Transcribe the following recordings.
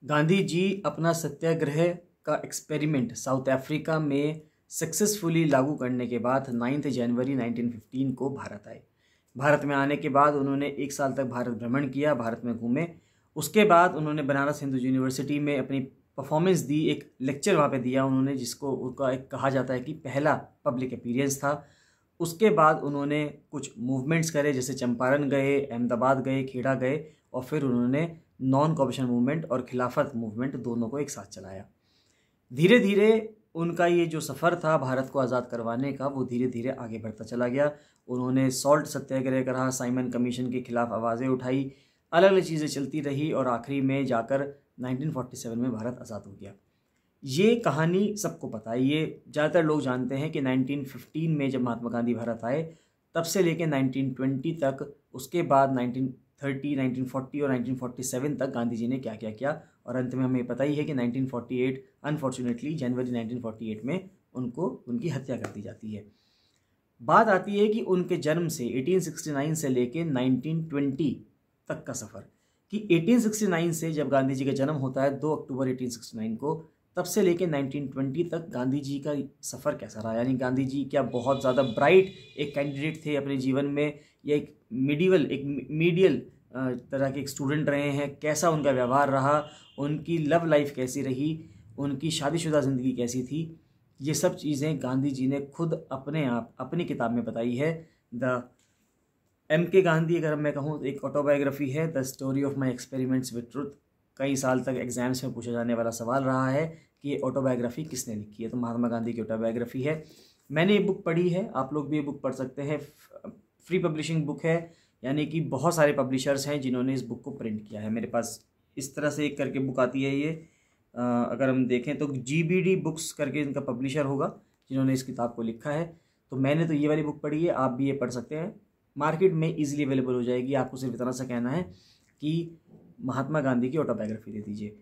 गांधी जी अपना सत्याग्रह का experiment south Africa में सक्सेसफुली लागू करने के बाद 9 जनवरी 1915 को भारत आए। भारत में आने के बाद उन्होंने 1 साल तक भारत भ्रमण किया, भारत में घूमे। उसके बाद उन्होंने बनारस हिंदू यूनिवर्सिटी में अपनी परफॉर्मेंस दी, एक लेक्चर वहाँ पे दिया उन्होंने, जिसको उनका एक कहा जाता है कि पहला पब्लिक अपीयरेंस था। उसके बाद उन्होंने कुछ मूवमेंट्स करे, जैसे चंपारण गए, अहमदाबाद गए, खेड़ा गए, और फिर उन्होंने नॉन कॉपरेशन मूवमेंट और खिलाफत मूवमेंट दोनों को एक साथ चलाया। धीरे धीरे उनका ये जो सफ़र था भारत को आज़ाद करवाने का, वो धीरे धीरे आगे बढ़ता चला गया। उन्होंने सॉल्ट सत्याग्रह करा, साइमन कमीशन के खिलाफ आवाज़ें उठाई, अलग अलग चीज़ें चलती रही और आखिरी में जाकर 1947 में भारत आज़ाद हो गया। ये कहानी सबको पता है, ये ज़्यादातर लोग जानते हैं कि 1915 में जब महात्मा गांधी भारत आए, तब से लेकर 1920 तक, उसके बाद 1930, 1940 और 1947 तक गांधी जी ने क्या क्या किया, और अंत में हमें पता ही है कि 1948 अनफॉर्चुनेटली जनवरी 1948 में उनकी हत्या कर दी जाती है। बात आती है कि उनके जन्म से 1869 से लेके 1920 तक का सफ़र, कि 1869 से जब गांधी जी का जन्म होता है 2 अक्टूबर 1869 को, तब से लेके 1920 तक गांधी जी का सफ़र कैसा रहा। यानी गांधी जी क्या बहुत ज़्यादा ब्राइट एक कैंडिडेट थे अपने जीवन में, या एक मीडियल तरह के एक स्टूडेंट रहे हैं, कैसा उनका व्यवहार रहा, उनकी लव लाइफ कैसी रही, उनकी शादीशुदा ज़िंदगी कैसी थी, ये सब चीज़ें गांधी जी ने खुद अपने आप अपनी किताब में बताई है। The M.K. गांधी, अगर मैं कहूँ, एक ऑटोबायोग्राफी है, the story of my experiments with truth. कई साल तक एग्जाम्स में पूछा जाने वाला सवाल रहा है कि ये ऑटोबायोग्राफी किसने लिखी है, तो महात्मा गांधी की ऑटोबायोग्राफी है। मैंने ये बुक पढ़ी है, आप लोग भी ये बुक पढ़ सकते हैं। फ्री पब्लिशिंग बुक है, यानी कि बहुत सारे पब्लिशर्स हैं जिन्होंने इस बुक को प्रिंट किया है। मेरे पास इस तरह से एक करके बुक आती है ये, अगर हम देखें तो GBD बुक्स करके इनका पब्लिशर होगा जिन्होंने इस किताब को लिखा है। तो मैंने तो ये वाली बुक पढ़ी है, आप भी ये पढ़ सकते हैं, मार्केट में इजीली अवेलेबल हो जाएगी। आपको सिर्फ इतना सा कहना है कि महात्मा गांधी की ऑटोबायोग्राफी दे दीजिए।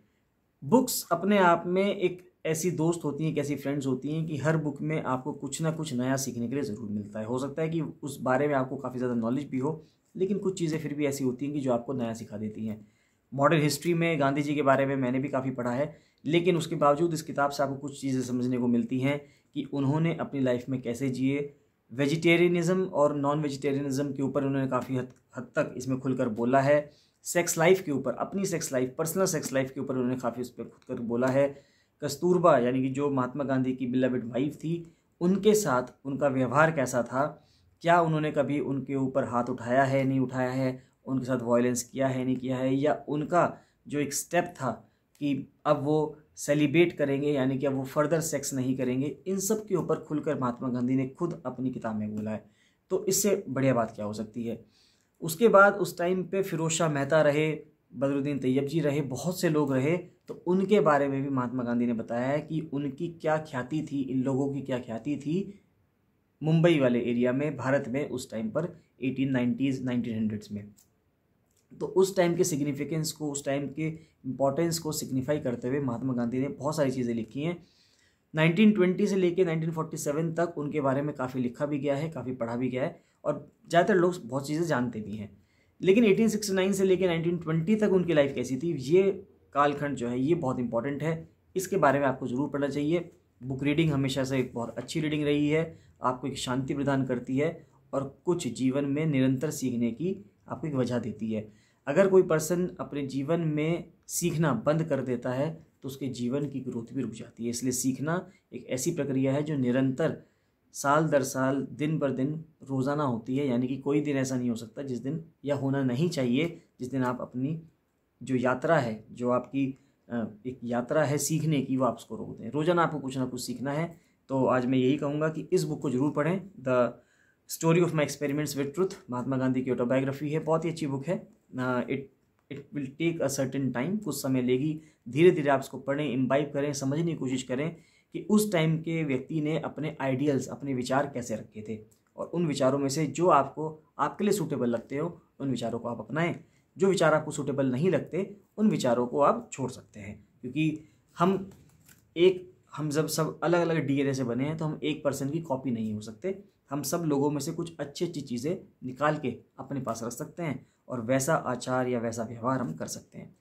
बुक्स अपने आप में एक ऐसी दोस्त होती हैं, एक ऐसी फ्रेंड्स होती हैं कि हर बुक में आपको कुछ ना कुछ नया सीखने के लिए ज़रूर मिलता है। हो सकता है कि उस बारे में आपको काफ़ी ज़्यादा नॉलेज भी हो, लेकिन कुछ चीज़ें फिर भी ऐसी होती हैं कि जो आपको नया सिखा देती हैं। मॉडर्न हिस्ट्री में गांधी जी के बारे में मैंने भी काफ़ी पढ़ा है, लेकिन उसके बावजूद इस किताब से आपको कुछ चीज़ें समझने को मिलती हैं कि उन्होंने अपनी लाइफ में कैसे जिए। वेजिटेरियनिज़म और नॉन वेजिटेरियनिज़म के ऊपर उन्होंने काफ़ी हद तक इसमें खुलकर बोला है। सेक्स लाइफ के ऊपर, अपनी sex life, personal sex life के ऊपर उन्होंने काफ़ी उस पर खुद कर बोला है। कस्तूरबा, यानी कि जो महात्मा गांधी की बिलवेड वाइफ थी, उनके साथ उनका व्यवहार कैसा था, क्या उन्होंने कभी उनके ऊपर हाथ उठाया है, नहीं उठाया है, उनके साथ वायलेंस किया है, नहीं किया है, या उनका जो एक स्टेप था कि अब वो सेलिब्रेट करेंगे, यानी कि अब वो फर्दर सेक्स नहीं करेंगे, इन सब के ऊपर खुलकर महात्मा गांधी ने खुद अपनी किताब में बोला है। तो इससे बढ़िया बात क्या हो सकती है। उसके बाद उस टाइम पे फिरोज शाह मेहता रहे, बदरुद्दीन तैयब जी रहे, बहुत से लोग रहे, तो उनके बारे में भी महात्मा गांधी ने बताया है कि उनकी क्या ख्याति थी, इन लोगों की क्या ख्याति थी मुंबई वाले एरिया में, भारत में उस टाइम पर 1890s 1900s में। तो उस टाइम के सिग्निफिकेंस को, उस टाइम के इम्पोर्टेंस को सिग्निफाई करते हुए महात्मा गांधी ने बहुत सारी चीज़ें लिखी हैं। 1920 से लेके 1947 तक उनके बारे में काफ़ी लिखा भी गया है, काफ़ी पढ़ा भी गया है, और ज़्यादातर लोग बहुत चीज़ें जानते भी हैं। लेकिन 1869 से लेके 1920 तक उनकी लाइफ कैसी थी, ये कालखंड जो है ये बहुत इंपॉर्टेंट है, इसके बारे में आपको ज़रूर पढ़ना चाहिए। बुक रीडिंग हमेशा से एक बहुत अच्छी रीडिंग रही है, आपको एक शांति प्रदान करती है और कुछ जीवन में निरंतर सीखने की आपको एक वजह देती है। अगर कोई पर्सन अपने जीवन में सीखना बंद कर देता है तो उसके जीवन की ग्रोथ भी रुक जाती है। इसलिए सीखना एक ऐसी प्रक्रिया है जो निरंतर साल दर साल, दिन पर दिन, रोज़ाना होती है। यानी कि कोई दिन ऐसा नहीं हो सकता जिस दिन, या होना नहीं चाहिए जिस दिन आप अपनी जो यात्रा है, जो आपकी एक यात्रा है सीखने की, वो आप उसको रोक दें। रोज़ाना आपको कुछ ना कुछ सीखना है। तो आज मैं यही कहूँगा कि इस बुक को ज़रूर पढ़ें, the story of my experiments with truth. Mahatma Gandhi की ऑटोबायोग्राफी है, बहुत ही अच्छी बुक है। It will take a certain time, कुछ समय लेगी, धीरे धीरे आप इसको पढ़ें, इम्बाइब करें, समझने की कोशिश करें कि उस टाइम के व्यक्ति ने अपने आइडियल्स, अपने विचार कैसे रखे थे, और उन विचारों में से जो आपको, आपके लिए सूटेबल लगते हो, उन विचारों को आप अपनाएं। जो विचार आपको सूटेबल नहीं लगते, उन विचारों को आप छोड़ सकते हैं, क्योंकि हम जब सब अलग अलग DNA से बने हैं, तो हम एक पर्सन की कॉपी नहीं हो सकते। हम सब लोगों में से कुछ अच्छी अच्छी चीज़ें निकाल के अपने पास रख सकते हैं, और वैसा आचार या वैसा व्यवहार हम कर सकते हैं।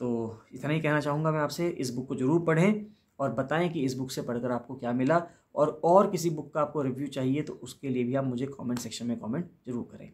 तो इतना ही कहना चाहूँगा मैं आपसे, इस बुक को ज़रूर पढ़ें और बताएं कि इस बुक से पढ़कर आपको क्या मिला, और किसी बुक का आपको रिव्यू चाहिए तो उसके लिए भी आप मुझे कमेंट सेक्शन में कमेंट जरूर करें।